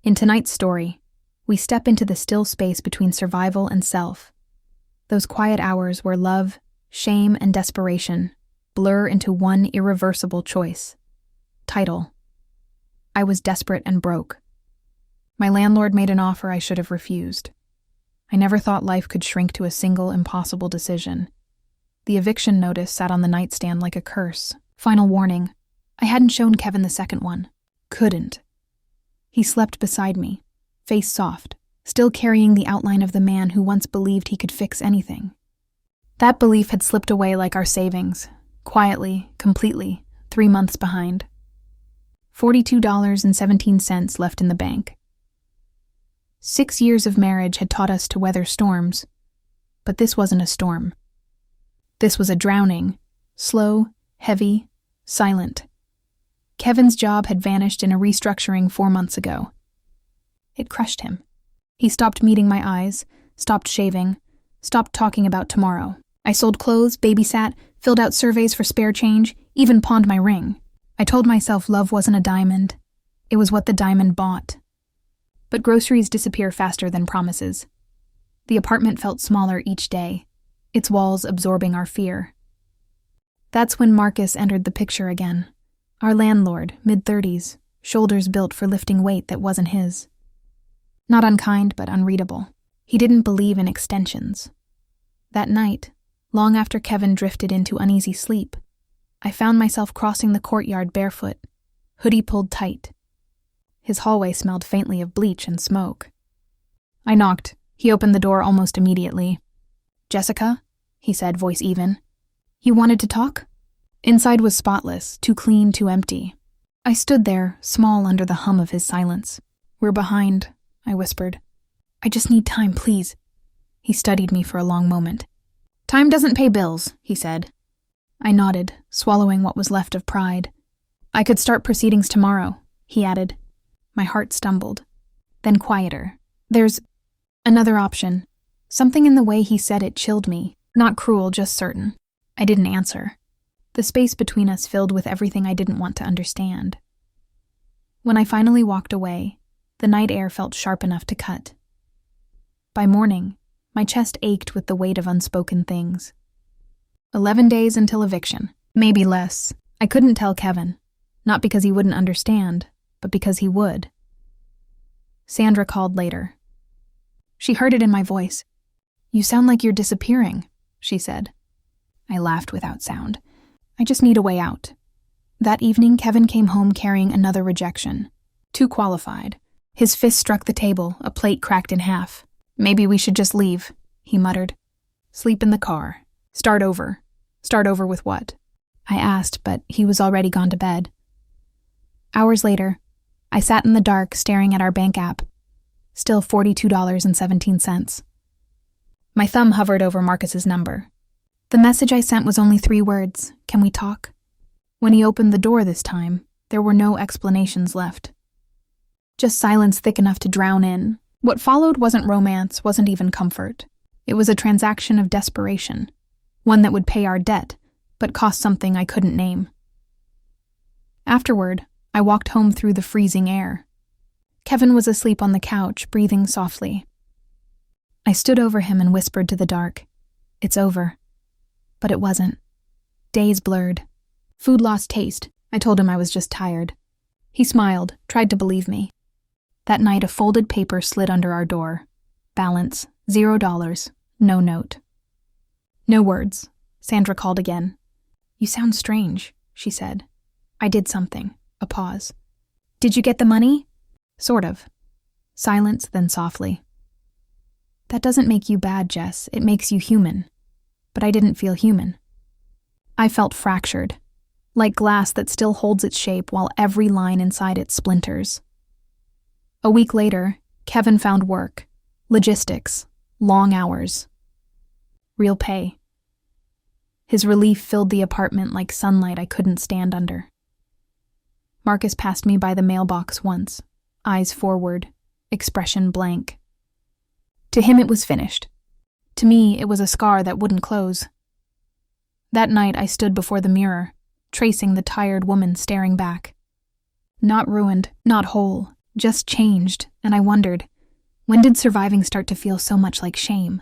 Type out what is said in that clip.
In tonight's story, we step into the still space between survival and self. Those quiet hours where love, shame, and desperation blur into one irreversible choice. Title: I was desperate and broke. My landlord made an offer I should have refused. I never thought life could shrink to a single impossible decision. The eviction notice sat on the nightstand like a curse. Final warning: I hadn't shown Kevin the second one. Couldn't. He slept beside me, face soft, still carrying the outline of the man who once believed he could fix anything. That belief had slipped away like our savings, quietly, completely, 3 months behind. $42.17 left in the bank. 6 years of marriage had taught us to weather storms, but this wasn't a storm. This was a drowning, slow, heavy, silent. Kevin's job had vanished in a restructuring 4 months ago. It crushed him. He stopped meeting my eyes, stopped shaving, stopped talking about tomorrow. I sold clothes, babysat, filled out surveys for spare change, even pawned my ring. I told myself love wasn't a diamond. It was what the diamond bought. But groceries disappear faster than promises. The apartment felt smaller each day, its walls absorbing our fear. That's when Marcus entered the picture again. Our landlord, mid-30s, shoulders built for lifting weight that wasn't his. Not unkind, but unreadable. He didn't believe in extensions. That night, long after Kevin drifted into uneasy sleep, I found myself crossing the courtyard barefoot, hoodie pulled tight. His hallway smelled faintly of bleach and smoke. I knocked. He opened the door almost immediately. "Jessica?" he said, voice even. "You wanted to talk?" Inside was spotless, too clean, too empty. I stood there, small under the hum of his silence. "We're behind," I whispered. "I just need time, please." He studied me for a long moment. "Time doesn't pay bills," he said. I nodded, swallowing what was left of pride. "I could start proceedings tomorrow," he added. My heart stumbled. Then quieter. "There's another option." Something in the way he said it chilled me. Not cruel, just certain. I didn't answer. The space between us filled with everything I didn't want to understand. When I finally walked away, the night air felt sharp enough to cut. By morning, my chest ached with the weight of unspoken things. 11 days until eviction. Maybe less. I couldn't tell Kevin. Not because he wouldn't understand, but because he would. Sandra called later. She heard it in my voice. "You sound like you're disappearing," she said. I laughed without sound. "I just need a way out." That evening, Kevin came home carrying another rejection. Too qualified. His fist struck the table, a plate cracked in half. "Maybe we should just leave," he muttered. "Sleep in the car. Start over." "Start over with what?" I asked, but he was already gone to bed. Hours later, I sat in the dark staring at our bank app. Still $42.17. My thumb hovered over Marcus's number. The message I sent was only 3 words: "Can we talk?" When he opened the door this time, there were no explanations left. Just silence thick enough to drown in. What followed wasn't romance, wasn't even comfort. It was a transaction of desperation. One that would pay our debt, but cost something I couldn't name. Afterward, I walked home through the freezing air. Kevin was asleep on the couch, breathing softly. I stood over him and whispered to the dark, "It's over." But it wasn't. Days blurred. Food lost taste. I told him I was just tired. He smiled, tried to believe me. That night, a folded paper slid under our door. Balance, $0, no note. "No words." Sandra called again. "You sound strange," she said. I did something. A pause. "Did you get the money?" "Sort of." Silence, then softly. "That doesn't make you bad, Jess. It makes you human." But I didn't feel human. I felt fractured, like glass that still holds its shape while every line inside it splinters. A week later, Kevin found work. Logistics. Long hours. Real pay. His relief filled the apartment like sunlight I couldn't stand under. Marcus passed me by the mailbox once, eyes forward, expression blank. To him it was finished. To me, it was a scar that wouldn't close. That night I stood before the mirror, tracing the tired woman staring back. Not ruined, not whole, just changed, and I wondered, when did surviving start to feel so much like shame?